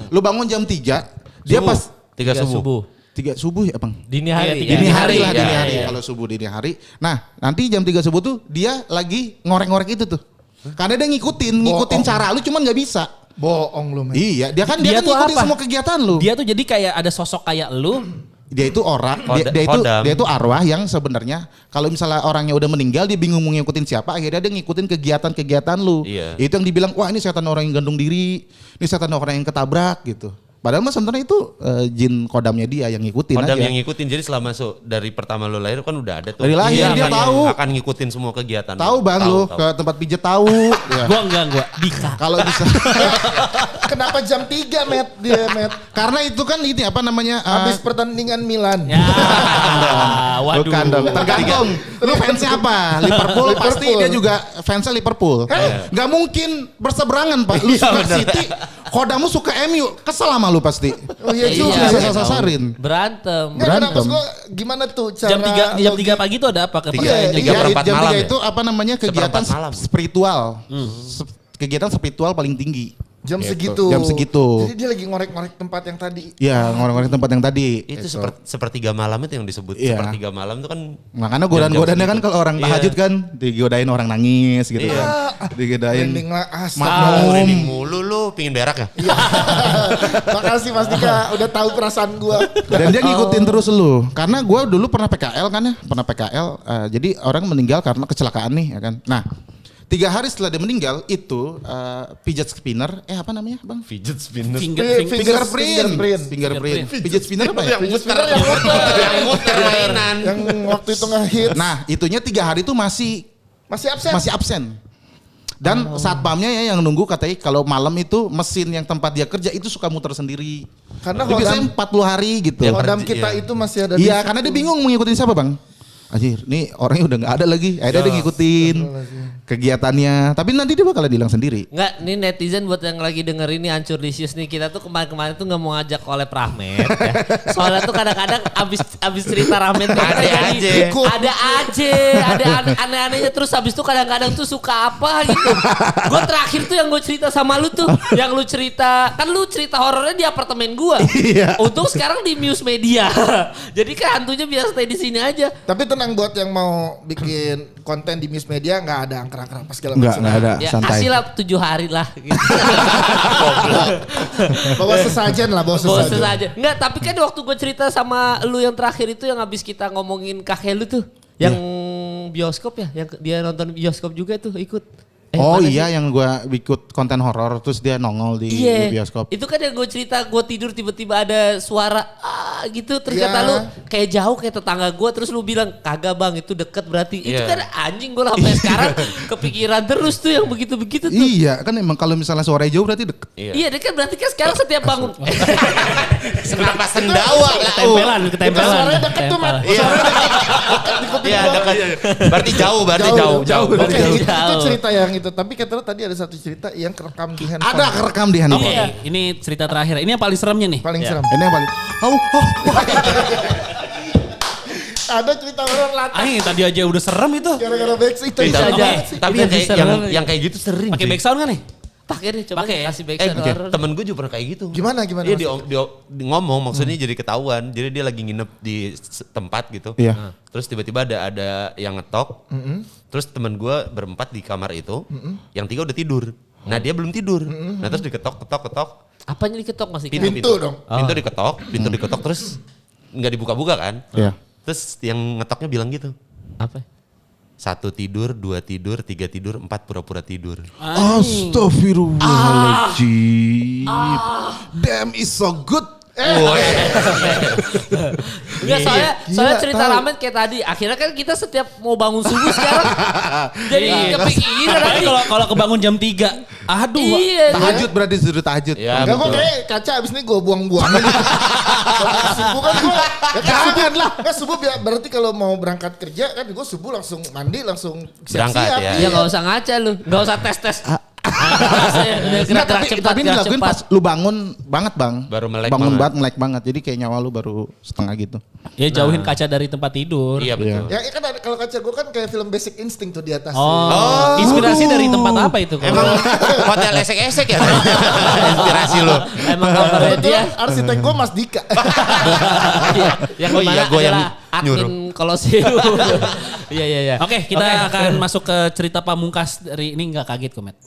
Lu bangun jam 3, dia pas 3 subuh. 3 subuh ya Bang? Dini hari. Iya, Dini hari lah, Iya, dini hari. iya. Kalau subuh dini hari. Nah, nanti jam 3 subuh tuh dia lagi ngorek-ngorek itu tuh. Karena dia ngikutin cara lu cuman nggak bisa. Bohong lu men. Iya, dia kan Dia tuh ngikutin apa? semua kegiatan lu. Dia tuh jadi kayak ada sosok kayak lu. Dia itu orang, Kodam. dia itu arwah yang sebenarnya kalau misalnya orangnya udah meninggal dia bingung mau ngikutin siapa, akhirnya dia ngikutin kegiatan-kegiatan lu. Iya. Itu yang dibilang, wah ini setan orang yang gantung diri, ini setan orang yang ketabrak gitu. Padahal mah sebenarnya itu jin kodamnya dia yang ngikutin Kodam aja. yang ngikutin, jadi selama dari pertama lo lahir kan udah ada tuh. Dari lahir dia akan, tahu. Akan ngikutin semua kegiatan. Tahu Bang lu ke tempat pijet tahu. Ya. Gua enggak. Dika. Kalau bisa. Kenapa jam 3 Met? Karena itu kan ini apa namanya? Habis pertandingan Milan. Ya. Waduh. Bukan dong. Tergantung. Lu fansnya apa? Liverpool pasti dia juga fansnya Liverpool. Gak mungkin berseberangan Pak. Lu suka City, kodamu suka MU. Kesel sama lu pasti. Oh iya juga. Iya, ya. sasarin. Berantem. Nggak, kenapa Berantem. gua gimana tuh cara Jam 3 pagi itu ada apa? Iya, Tiga per empat jam malam 3 ya? itu apa namanya kegiatan Seperempat malam. spiritual. Kegiatan spiritual paling tinggi. jam Gitu. segitu. Jam segitu. Jadi dia lagi ngorek-ngorek tempat yang tadi. Iya, ngorek-ngorek tempat yang tadi. Itu Gitu. sepertiga malam itu yang disebut. Iya. Sepertiga malam itu kan. Makanya godaan-godaannya kan kalau orang tahajud kan digodain orang nangis gitu Iya. kan. Digodain. Merinding lah Makmum. Merinding mulu lu, pingin berak ya? Makasih Mas Dika udah tahu perasaan gua. Dan dia ngikutin terus lu. Karena gue dulu pernah PKL kan ya. Pernah PKL. Jadi orang meninggal karena kecelakaan nih ya kan. Nah 3 hari setelah dia meninggal itu fidget spinner, apa namanya bang? Fidget spinner. Fingerprint. Fidget spinner apa ya? Yang muter mainan. Yang waktu itu ngehits. Nah itunya 3 hari itu masih absen. Dan satpamnya ya yang nunggu katanya kalau malam itu mesin yang tempat dia kerja itu suka muter sendiri. Karena Jadi biasanya 40 hari gitu. Hodam kita itu masih ada. Iya karena dia bingung mau ngikutin siapa bang. Anjir, nih orangnya udah nggak ada lagi. Akhirnya dia ngikutin kegiatannya. Tapi nanti dia bakalan hilang sendiri. Enggak, nih netizen buat yang lagi denger ini Hancur Lisius nih. Kita tuh kemarin-kemarin tuh gak mau ngajak collab Rahmat ya. Soalnya tuh kadang-kadang abis cerita Rahmat tuh Ada aja. ada aneh-anehnya. Terus abis itu kadang-kadang tuh suka apa gitu. Gue terakhir tuh yang gue cerita sama lu tuh. Yang lu cerita, kan lu cerita horornya di apartemen gue. Untung sekarang di Muse Media. Jadi kan hantunya biasa stay di sini aja. Tapi tenang buat yang mau bikin konten di Muse Media nggak ada angker-angker apa segala Enggak ada, Ya santai. kasih lah 7 hari lah gitu. Bawa sesajen lah, bawa sesajen. aja. Enggak, tapi kan waktu gue cerita sama lu yang terakhir itu yang habis kita ngomongin kakek lu tuh. Yang bioskop ya, yang dia nonton bioskop juga tuh ikut. Oh mana iya sih? yang gue ikut konten horor terus dia nongol di bioskop. Itu kan yang gue cerita gue tidur tiba-tiba ada suara gitu terus Iya. kata lu kayak jauh kayak tetangga gue terus lu bilang kagak bang itu deket berarti. Itu Iya. kan anjing gue sampai sekarang kepikiran terus tuh yang begitu-begitu tuh. Iya kan emang kalau misalnya suaranya jauh berarti deket. Iya, dia kan berarti kan sekarang setiap bangun. Kenapa sendawa lah? Ketempelan. Suaranya deket tuh, Mat. Iya. Iya dekat. Berarti jauh. Oke, itu Jauh. cerita yang itu. Tapi katanya tadi ada satu cerita yang kerekam di handphone. Ada kerekam di handphone. Oke, ini cerita terakhir. Ini yang paling seremnya nih. Paling seram. Ini yang paling. Ada cerita horor latar. Tadi aja udah serem itu. Gara-gara backstreet itu. Bisa aja. Tapi yang kayak gitu sering. Pakai cuy. backsound kan nih? Pakai deh coba Pakai ya? kasih backsound Oke, horor. temen gue juga pernah kayak gitu. Gimana Dia maksudnya? ngomong maksudnya jadi ketahuan. Jadi dia lagi nginep di tempat gitu. Iya. Nah, terus tiba-tiba ada yang ngetok. Terus temen gue berempat di kamar itu. Yang 3 udah tidur. Nah dia belum tidur. Nah terus diketok. Apanya diketok masih? Pintu dong. Pintu diketok terus nggak dibuka-buka kan. Iya. Terus yang ngetoknya bilang gitu. Apa? 1 tidur, 2 tidur, 3 tidur, 4 pura-pura tidur. Astagfirullahaladzim. Damn is so good. Enggak soalnya cerita ramen kayak tadi. Akhirnya kan kita setiap mau bangun subuh sekarang jadi kepikiran Apalagi nanti. kalau kebangun jam 3. Aduh. Iya. Tahajud berarti sudah tahajud. Ya, Enggak, gue betul. kayak kaca abis ini gue buang-buang aja. Kalau subuh kan gue, jangan lah. Kan subuh berarti kalau mau berangkat kerja kan gue subuh langsung mandi, langsung Berangkat siap-siap. ya. Ya nggak usah ngaca lu, nggak usah tes. Udah Enggak, gerak cepat, tapi gerak dilakuin cepat. pas lu bangun banget bang. Baru melek bangun banget. melek banget. Jadi kayak nyawa lu baru setengah gitu. Ya jauhin kaca dari tempat tidur. Iya betul. Ya kan ada, kalau kaca gue kan kayak film Basic Instinct tuh di atas. Oh, inspirasi dari tempat apa itu? Emang hotel esek-esek ya? Inspirasi lu. Emang kabarnya dia Kebetulan arsitek gue Mas Dika. yang Oh iya, dimana gua yang adalah admin Kolosium. Iya. Oke, kita akan masuk ke cerita pamungkas dari ini nggak kaget kok, Matt.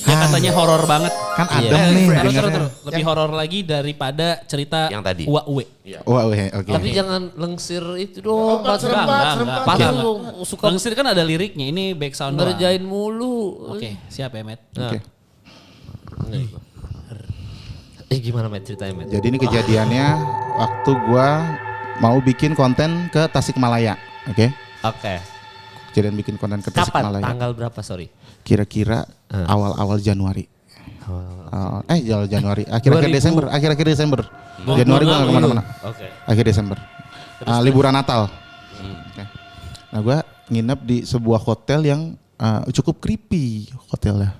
Ya katanya horor banget. Kan adem nih dengarnya. Terus. Lebih horor lagi daripada cerita Yang tadi. Uwa Uwe. Wah, oke. Tapi jangan lengsir itu dong. Serempat, serempat. Patah Enggak. lu suka Lengsir kan ada liriknya, ini backsound doang. ngerjain mulu. Oke, siap ya, Matt. Oke. Gimana Matt ceritanya Matt? Jadi ini kejadiannya waktu gua mau bikin konten ke Tasikmalaya. Oke. Oke. Kejadian bikin konten ke Kapan? Tasikmalaya. Tanggal berapa sorry? Kira-kira awal-awal Januari. Januari. Akhir-akhir 2000. Desember. Akhir-akhir Desember. Januari gua gak kemana-mana. Oke. Akhir Desember. Liburan Natal. Oke. Nah gua nginep di sebuah hotel yang cukup creepy hotelnya.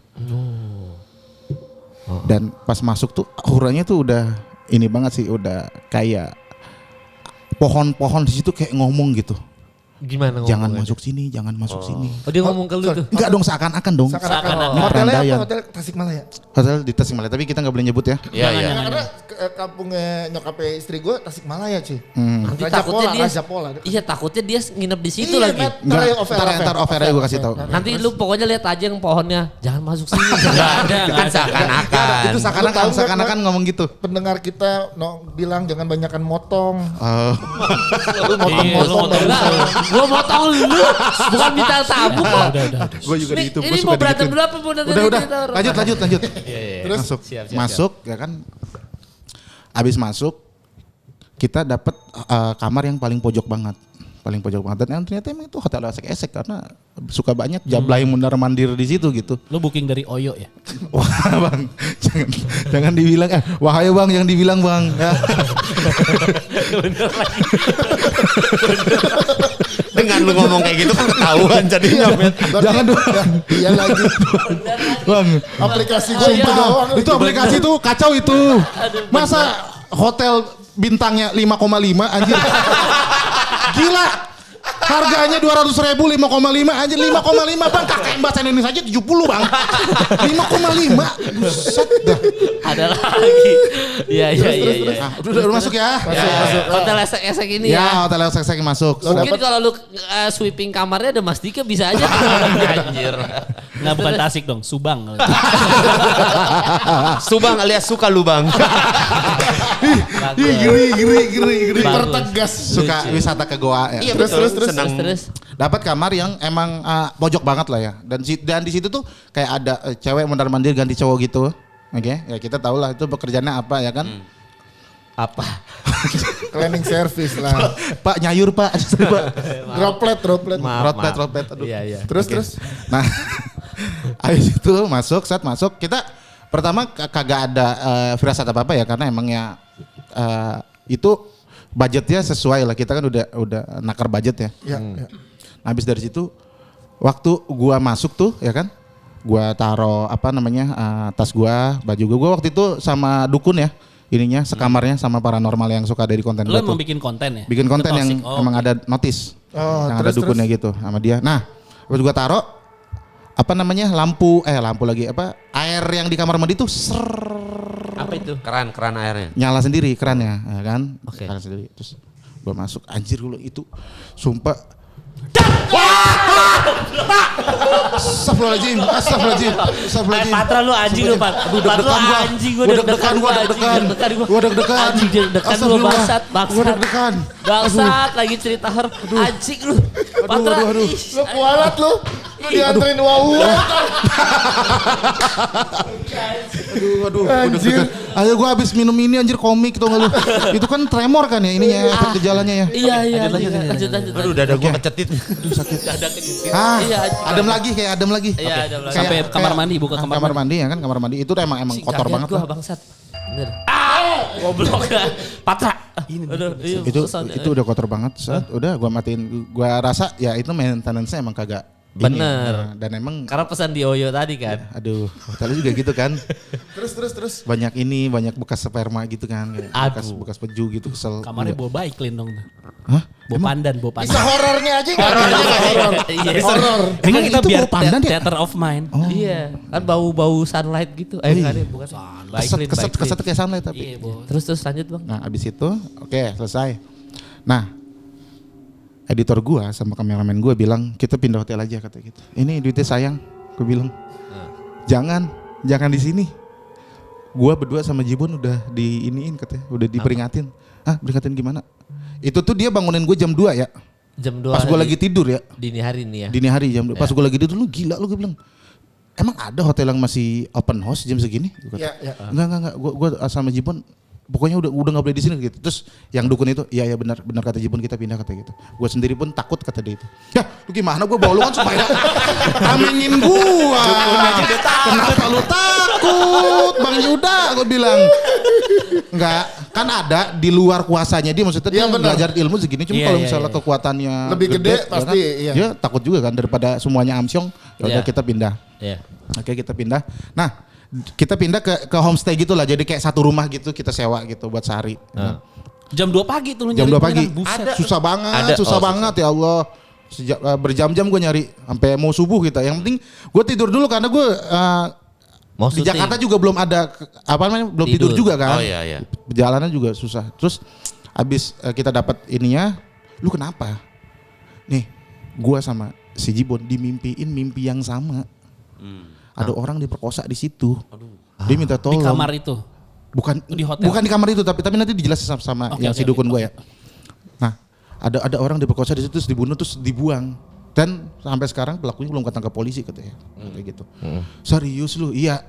Dan pas masuk tuh auranya tuh udah ini banget sih, udah kayak pohon-pohon di situ kayak ngomong gitu. Gimana ngomongnya? Jangan masuk sini, jangan masuk sini. Oh dia ngomong ke lu tuh. Enggak dong, seakan-akan dong. Seakan-akan. Ini Hotelnya perandaian. apa? Hotel Tasikmalaya. Hotel di Tasikmalaya, tapi kita nggak boleh nyebut ya. Iya. Karena kampungnya nyokapnya istri gue Tasikmalaya cuy. Nanti Raja Pola. Iya takutnya dia nginep di situ Iya, lagi. Ntar off air gue kasih tahu. Nanti lu pokoknya lihat aja yang pohonnya, jangan masuk sini. Enggak ada, Kan seakan-akan. Itu seakan-akan ngomong gitu. Pendengar kita bilang jangan banyakan motong. Oh. Lu motong-motong. Gua motong lu, bukan bintang tamu kok. Gue juga di itu. Ini mau berantem dulu apa mau nanti? Udah. Lanjut. Terus Masuk ya kan. Abis masuk kita dapat kamar yang paling pojok banget. Dan ternyata emang itu hotel esek-esek karena suka banyak jablay mundar-mandir di situ gitu. Lu booking dari Oyo ya? Wah bang, jangan dibilang wahai bang, yang dibilang bang. Ya. Dengan lu ngomong kayak gitu kan ketahuan jadinya. Jangan dong. Iya lagi. Bang, Aplikasi gue itu aplikasi itu kacau itu. Masa hotel bintangnya 5,5 anjir. Gila. Harganya 200.000 5,5 anjir 5,5 bang. Kakek bahasa Indonesia aja 70 bang. 5,5. Buset dah. Ada lagi. Iya. Udah masuk ya. Hotel esek-esek ini ya. Ya hotel esek masuk. Mungkin kalau lu sweeping kamarnya ada Mas Dika bisa aja. Anjir. Nggak bukan Tasik dong, Subang. Subang alias suka lu bang. Giri. Dipertegas. Suka wisata ke goa ya. Iya betul. Senang. Terus. Dapat kamar yang emang pojok banget lah ya. Dan di situ tuh kayak ada cewek mondar-mandir ganti cowok gitu. Oke, ya kita tahu lah itu pekerjaannya apa ya kan? Apa? Cleaning service lah. Pak nyayur pak. Droplet. Rotpet. Aduh. Iya. Terus. Nah, habis itu saat masuk kita pertama kagak ada firasat apa ya karena emang ya itu budgetnya sesuai lah, kita kan udah nakar budget ya. Iya. Nah, habis dari situ waktu gua masuk tuh ya kan, gua taro tas gua, baju gua waktu itu sama dukun ya. Ininya sekamarnya sama paranormal yang suka dari konten Lu gua emang tuh. bikin konten ya? Bikin konten yang emang ada notis. Yang ada dukunnya gitu sama dia. Nah, terus gua taro lampu lagi air yang di kamar mandi tuh Apa itu? Keran airnya. nyala sendiri kerannya ya kan. Oke. Nyala sendiri. Terus gua masuk anjir dulu itu sumpah. Astagfirullahaladzim. Patra lu anjing lu, Pat. Patra lu anjing, gua deg-degan. Gua deg-degan. Anjing deg-degan lu bangsat. Gua deg-degan. Bangsat lagi cerita horor. Anjing lu. Patra. Aduh. Lu kualat lu. Lu dianterin wawu. Aduh. Anjir. Ayo gua habis minum ini anjir komik tuh lu. Itu kan tremor kan ya ininya efek gejalanya ya. Iya. Lanjut. Aduh dada gua kecetit. Dada kejepit. Iya, Iya, adem lagi. Iya, ada lagi. Sampai kamar mandi, buka kamar kamar mandi ya kan, kamar mandi itu emang kotor banget gua lah. bangsat. Bener. Goblok. Patra. Itu udah kotor banget. Udah gua matiin. Gua rasa ya itu maintenance-nya emang kagak Bener. Dan emang Karena pesan di Oyo tadi kan. aduh, hotelnya juga gitu kan. Terus. Banyak bekas sperma gitu kan. Kayak bekas peju gitu kesel. Kamarnya bawa baik clean dong. Hah? Bawa pandan. Bisa horornya aja enggak? Horor. Iya. Ini kan kita itu biar bawa pandan ya? theater of mind. Iya, kan bau sunlight gitu. Bukan. Keset kayak sunlight tapi. Iya, Bos. Terus lanjut, Bang. Nah, abis itu oke, selesai. Nah, editor gua sama kameramen gua bilang kita pindah hotel aja kata gitu. Ini duitnya sayang, gua bilang. Jangan di sini. Gua berdua sama Jibun udah diiniin katanya, udah diperingatin. Peringatin gimana? Itu tuh dia bangunin gue jam 2 ya. Jam 2. Pas gue lagi tidur ya. Dini hari nih ya. Dini hari jam 2. Pas gue lagi tidur, lu gila lu, gue bilang. Emang ada hotel yang masih open house jam segini? Iya. Enggak. Gue sama Jibun pokoknya udah nggak boleh di sini gitu. Terus yang dukun itu, iya benar kata Jibun, kita pindah kata gitu. Gue sendiri pun takut kata dia itu. Ya, lu gimana gue bawa lu kan supaya aminin gua. Kenapa lu takut, Bang Yuda? Gue bilang. Enggak, kan ada di luar kuasanya dia, maksudnya dia belajar ilmu segini, cuma kalau misalnya kekuatannya lebih gede pasti ya kan, dia takut juga kan daripada semuanya amsyong. Ya udah kita pindah. Iya. Oke, kita pindah. Nah, kita pindah ke homestay gitu lah. Jadi kayak satu rumah gitu kita sewa gitu buat sehari. Jam 2 pagi tuh lu Jam nyari 2 pagi. penginapan. Susah banget ya Allah. Berjam-jam gue nyari sampai mau subuh kita. Yang penting gue tidur dulu karena gue Mau di syuting. Jakarta juga belum ada belum tidur juga kan. Oh iya. Perjalanan juga susah. Terus abis kita dapat ininya, lu kenapa? Nih, gua sama si Jibon dimimpiin mimpi yang sama. Ada orang diperkosa di situ. Dia minta Di tolong. kamar itu. Bukan Di hotel. bukan di kamar itu, tapi nanti dijelasin sama Oke, yang oke, si dukun oke. gue ya. Nah, ada orang diperkosa di situ terus dibunuh terus dibuang. Dan sampai sekarang pelakunya belum ketangkap polisi katanya. Kayak gitu. Serius lu? Iya.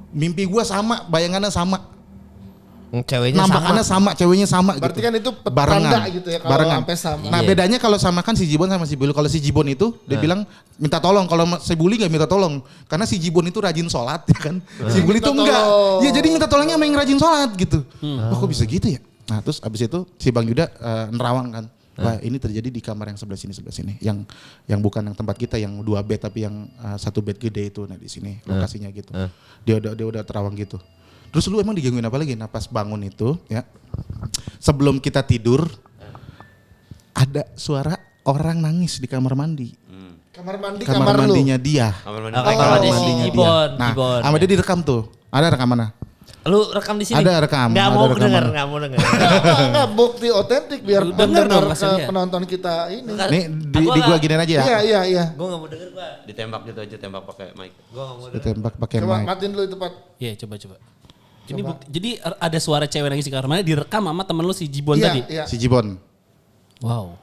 Mimpi gua sama, bayangannya sama. Ceweknya Nampakannya sama, ceweknya sama Berarti gitu. kan itu barengan. tanda gitu ya kalau sampai sama. Nah, Iya. bedanya kalau sama kan si Jibon sama si Bulu. Kalau si Jibon itu dia bilang minta tolong, kalau si Buli enggak minta tolong. Karena si Jibon itu rajin sholat ya kan. Si Buli itu Minta enggak. tolong. Ya jadi minta tolongnya sama yang rajin sholat gitu. Oh, kok bisa gitu ya? Nah, terus abis itu si Bang Yuda nerawang kan. Wah, ini terjadi di kamar yang sebelah sini. Yang bukan yang tempat kita yang 2 bed tapi yang 1 bed gede itu. Nah, di sini lokasinya gitu. Dia udah terawang gitu. Terus lu emang digangguin apa lagi? Nah, pas bangun itu ya. Sebelum kita tidur ada suara orang nangis di kamar mandi. Kamar mandi Kamar kamar lu. mandinya dia. Kamar mandi. Kamar mandi si mandinya dia. Jibon. Nah, Jibon. sama dia direkam tuh. Ada rekamannya. Lu rekam di sini? Ada rekam, Nggak ada mau rekaman. denger, nggak mau denger. Enggak, bukti otentik biar Denger pendengar dong, hasilnya. penonton kita ini. Nih di gua giniin aja ya. Iya. Gue nggak mau denger gua. Ditembak gitu aja, tembak pakai mic. Gue nggak mau denger. Ditembak pakai Coba mic. matiin dulu itu Pak. Iya, coba. Jadi ada suara cewek nangis di kamar mandi direkam sama temen lu si Jibon Iya, tadi. iya. Si Jibon. Wow.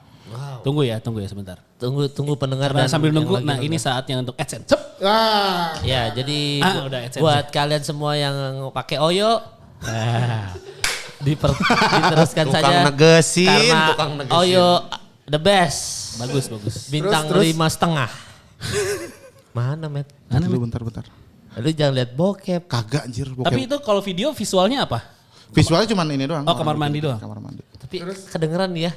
Tunggu ya sebentar. Tunggu pendengar Karena dan sambil yang nunggu, lagi nah nonton. ini saatnya untuk AdSense. Cep. Wah. Ya, jadi Udah AdSense. buat kalian semua yang pakai Oyo, diteruskan Tukang negesin, negesin, karena tukang negesin. Oyo the best. Bagus. Bintang Terus. 5,5. Mana, Met? Dulu bentar. Lu jangan lihat bokep. Kagak anjir. Tapi itu kalau video visualnya apa? visualnya cuma ini doang. Oh, kamar mandi doang. Kamar mandi. Tapi kedengeran ya.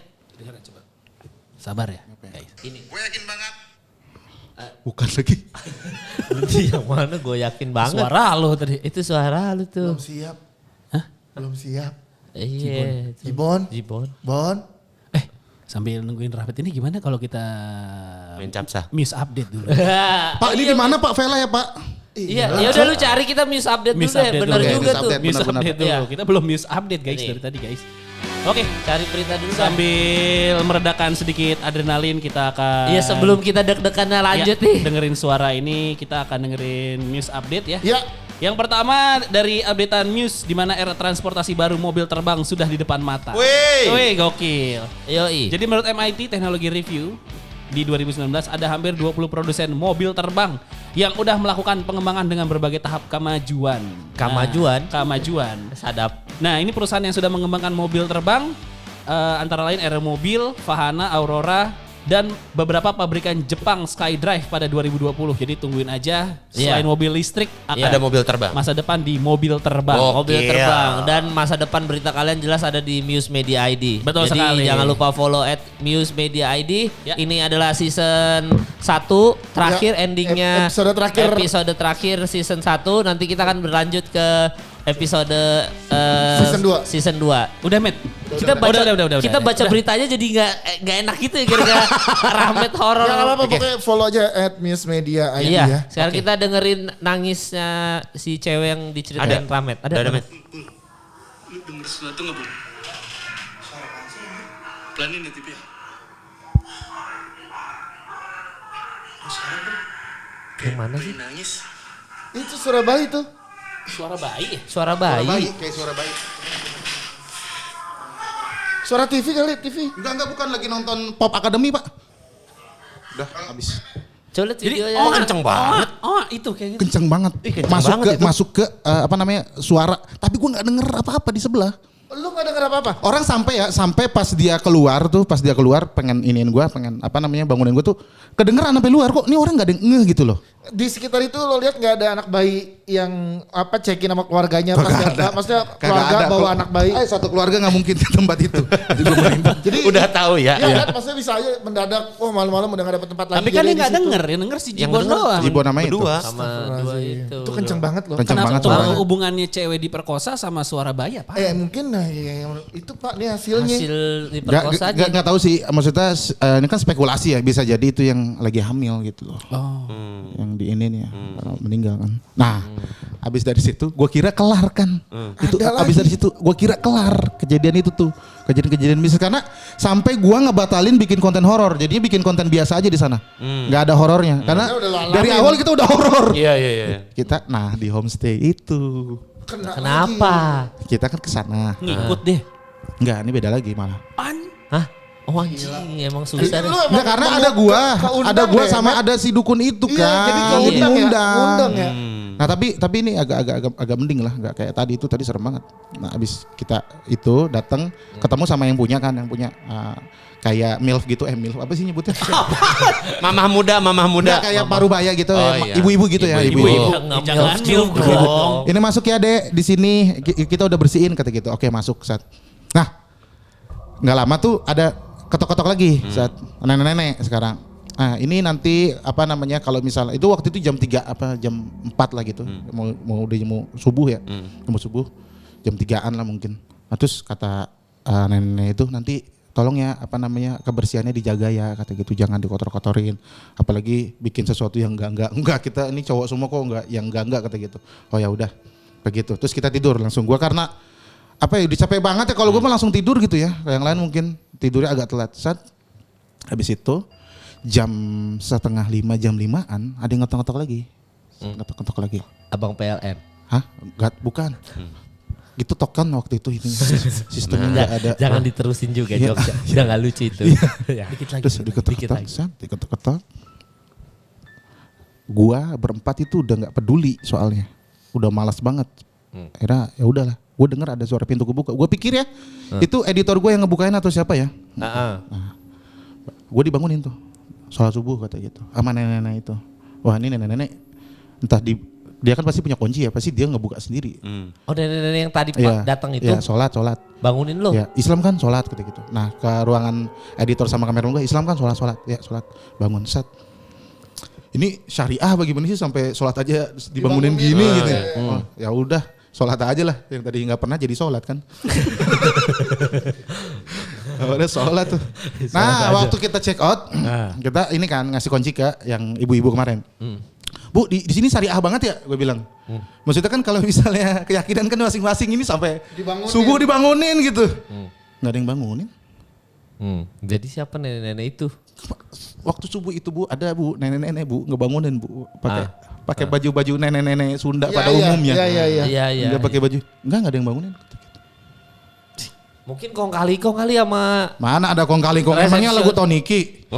Sabar ya, guys. Gue yakin banget. Bukan lagi. Yang mana gue yakin banget. Suara lo tadi. Itu suara lu tuh. Belum siap. Hah? Belum siap. Iya. itu. Jibon. Bon. Sambil nungguin Rafet ini gimana kalau kita Main capsa. news update dulu? Pak ini di mana Pak Vela ya Pak? Iya, ya udah lu cari kita news update dulu News deh. update Bener dulu. juga News tuh. update. News Benar-benar. update dulu. Iya. Kita belum news update guys Ini. dari tadi guys. Oke, Cari berita dulu kan. sambil meredakan sedikit adrenalin kita akan Iya, sebelum kita deg-degannya lanjut Ya, nih. dengerin suara ini kita akan dengerin news update ya. Ya. Yang pertama dari updatean news di mana era transportasi baru mobil terbang sudah di depan mata. Wih, gokil. Yoi. Jadi menurut MIT Technology Review di 2019 ada hampir 20 produsen mobil terbang yang udah melakukan pengembangan dengan berbagai tahap kemajuan. Kemajuan? Kemajuan. Sadap. Nah, ini perusahaan yang sudah mengembangkan mobil terbang antara lain Aeromobil, Vahana, Aurora dan beberapa pabrikan Jepang SkyDrive pada 2020. Jadi tungguin aja selain Iya. mobil listrik akan Ada mobil terbang. masa depan di mobil terbang. Oh. Mobil Gokil. terbang dan masa depan berita kalian jelas ada di Muse Media ID. Betul Jadi sekali. jangan lupa follow @Muse Media ID. Ya. Ini adalah season 1 terakhir Ya, endingnya. episode terakhir. Episode terakhir season 1. Nanti kita akan berlanjut ke episode Season 2. Season 2. Udah, Met. Kita baca Udah. kita baca beritanya jadi nggak enak gitu ya gara-gara Rahmat horor. Ya nggak apa-apa, pokoknya follow aja @Muse Media ID Iya, ya. sekarang kita dengerin nangisnya si cewek yang diceritain Rahmat. Ada Met. Lu denger sesuatu nggak, Bu? Pelanin ya TV ya. Yang mana sih? Bayi nangis. Itu Surabaya tuh. Suara bayi ya? Suara bayi. Kayak suara bayi. Suara TV kali, TV. Enggak bukan lagi nonton Pop Academy Pak. Udah habis. Coba lihat Jadi videonya. kenceng banget. Oh, itu kayak gitu. Kenceng banget. kenceng masuk banget ke itu. masuk ke apa namanya suara. Tapi gue nggak denger apa-apa di sebelah. Lu gak denger apa-apa? Orang sampai pas dia keluar pengen iniin gue, pengen apa namanya bangunin gue tuh kedengeran sampai luar kok. Ini orang nggak ada yang ngeh gitu loh. Di sekitar itu lo lihat nggak ada anak bayi yang apa cekin sama keluarganya pas Kagak ada. maksudnya Kagak keluarga ada. bawa anak bayi. Satu keluarga nggak mungkin ke tempat itu. Jadi gue merinding. Jadi Udah tahu ya. ya kan maksudnya bisa aja mendadak malam-malam udah gak dapet tempat lagi. Tapi kan jadi dia di nggak situ. denger, yang denger si Yang Jibon denger doang. Jibon namanya itu. Berdua. sama dua itu. Itu kenceng banget loh. Kenceng Kenapa banget tuh suaranya. hubungannya cewek diperkosa sama suara bayi apa? Mungkin nah itu Pak nih hasilnya. Hasil diperkosa aja. Nggak tahu sih, maksudnya ini kan spekulasi ya, bisa jadi itu yang lagi hamil gitu loh. Oh. Yang di ini nih ya, meninggal kan. Nah, Habis dari situ gue kira kelar kan. Itu habis dari situ gue kira kelar kejadian itu tuh. Kejadian bisnis karena sampai gue ngebatalin bikin konten horor. Jadinya bikin konten biasa aja di sana. Nggak ada horornya. Karena dari awal kita udah horor. Iya. Kita di homestay itu. Kenapa? Kita kan kesana. Ngikut deh. Enggak, ini beda lagi malah. Hah? Oh anjing, emang susah deh. Enggak karena ada gua sama ada si dukun itu kan. Iya, jadi keundang ya. Undang ya. Nah tapi ini agak mending lah, nggak kayak tadi itu tadi serem banget. Nah abis kita itu datang ketemu sama yang punya kayak MILF gitu, MILF apa sih nyebutnya? Mamah muda. Nggak, kayak parubaya gitu, iya. ibu-ibu gitu ya, ibu-ibu. Jangan milk dong. Ini masuk ya Dek, di sini kita udah bersihin kata gitu. Oke masuk saat. Nah nggak lama tuh ada ketok-ketok lagi saat nenek-nenek sekarang. Nah ini nanti kalau misalnya itu waktu itu jam 3 jam 4 lah gitu. Mau subuh ya. Mau subuh jam 3-an lah mungkin. Nah, terus kata nenek itu nanti tolong ya kebersihannya dijaga ya kata gitu, jangan dikotor-kotorin. Apalagi bikin sesuatu yang enggak kita ini cowok semua kok enggak kata gitu. Oh ya udah begitu. Terus kita tidur langsung. Gua karena udah capek banget ya kalau gue mah langsung tidur gitu ya. Yang lain mungkin tidurnya agak telat. Habis itu jam 4:30 jam 5-an ada yang ngetok-ngetok lagi. Ngetok-ngetok lagi. Abang PLN. Hah? Enggak, bukan. Gitu tokan waktu itu ini sistemnya enggak ada. Jangan diterusin juga jokesnya. Udah enggak lucu itu. Dikit lagi. Terus diketok-ketok. Gua berempat itu udah enggak peduli soalnya. Udah malas banget. Akhirnya ya udahlah. Gue denger ada suara pintu kebuka. Gue pikir ya itu editor gue yang ngebukain atau siapa ya. Nah, gue dibangunin tuh. Sholat subuh kata gitu. Sama nenek-nenek itu. Wah ini nenek-nenek entah dia kan pasti punya kunci ya. Pasti dia ngebuka sendiri. Oh nenek-nenek yang tadi datang itu. Iya sholat. Bangunin lo. Ya, Islam kan sholat gitu. Nah ke ruangan editor sama kamera gue Islam kan sholat. Ya sholat. Bangun set. Ini syariah bagaimana sih sampai sholat aja dibangunin gini gitu ya. Oh, ya udah. Sholat aja lah, yang tadi nggak pernah jadi sholat kan. Udah sholat tuh. Nah waktu kita check out, kita ini kan ngasih kunci ke yang ibu-ibu kemarin. Bu di sini syariah banget ya, gue bilang. Maksudnya kan kalau misalnya keyakinan kan masing-masing ini sampai subuh dibangunin gitu. Nggak ada yang bangunin. Jadi siapa nenek-nenek itu? Waktu subuh itu bu ada bu nenek-nenek bu ngebangunin bu pakai baju-baju nenek-nenek Sunda pada umumnya. Iya. Enggak pakai baju. Enggak ada yang bangunin. Mungkin kong kali sama mana ada kong kali emangnya lagu Toniki.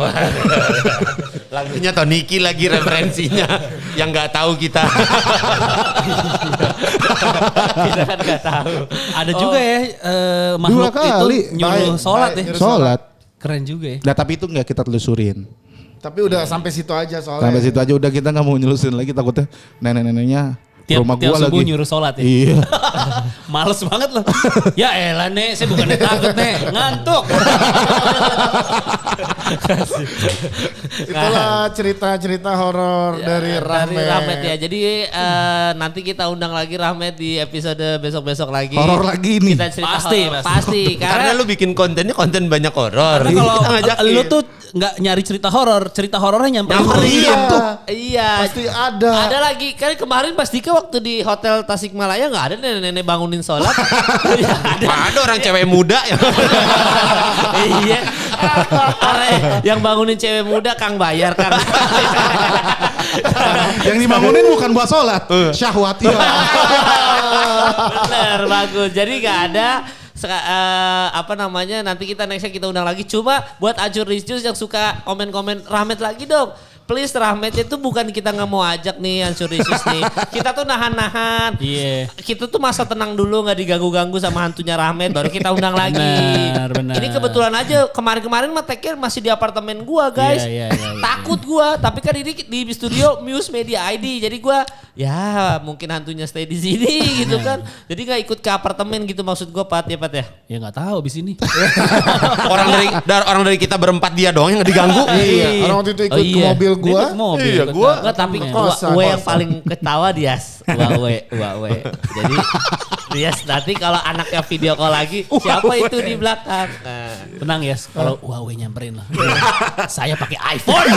Lagunya Toniki lagi referensinya yang nggak tahu kita. Kita kan nggak tahu. Ada juga ya makhluk itu nyuruh sholat ya. Sholat. Keren juga ya. Nah tapi itu nggak kita telusurin. Tapi udah sampai situ aja soalnya. Sampai situ aja udah kita nggak mau nyelusurin lagi takutnya nenek-neneknya rumah gua lagi. Tiap subuh nyuruh sholat ya. Iya. Males banget loh. Ya elah Nek, saya bukannya takut Nek, ngantuk. Itulah cerita-cerita horor dari Rahmat. Ya. Jadi nanti kita undang lagi Rahmat di episode besok-besok lagi. Horor lagi nih. Kita cerita Pasti. pasti. Karena lu bikin kontennya konten banyak horor. Karena kalau Kita ngajakin. lu tuh nggak nyari cerita horornya nyamperin. Iya. Pasti ada. Ada lagi kan kemarin pas Dika waktu di hotel Tasikmalaya nggak ada nenek-nenek bangunin sholat. Ada orang cewek muda yang Iya. Yang bangunin cewek muda Kang bayar Kang. Yang dibangunin bukan buat sholat, syahwat ya. Bener bagus. Jadi nggak ada nanti kita nextnya kita undang lagi. Cuma buat Acur Ricius yang suka komen-komen Rahmat lagi dong. Please Rahmatnya tuh bukan kita nggak mau ajak nih Acur Ricius nih. Kita tuh nahan-nahan. Iya. Kita tuh masa tenang dulu nggak diganggu-ganggu sama hantunya Rahmat baru kita undang lagi. Benar. Ini kebetulan aja kemarin-kemarin mah take-nya masih di apartemen gua guys. Iya. Takut gua, tapi kan ini di studio Muse Media ID. Jadi gua ya mungkin hantunya stay di sini gitu kan. Jadi nggak ikut ke apartemen gitu maksud gua Pat ya. Ya nggak tahu abis ini. orang dari kita berempat dia doang yang diganggu. Iya. Orang waktu itu ikut ke mobil gua. Iya, Enggak, tapi Kosan. yang paling ketawa Dias. Wawe. Jadi Dias nanti kalau anaknya video call lagi, siapa itu di belakang? Nah. Tenang ya, kalau Huawei nyamperin lah. Saya pakai iPhone.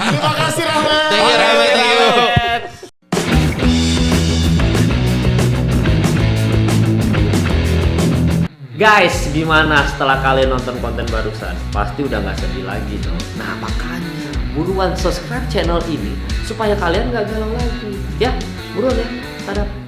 Terima kasih Rahmat. Thank you. Guys, gimana setelah kalian nonton konten barusan? Pasti udah gak sedih lagi dong. Nah makanya buruan subscribe channel ini supaya kalian gak galau lagi. Ya, buruan ya. Dadah.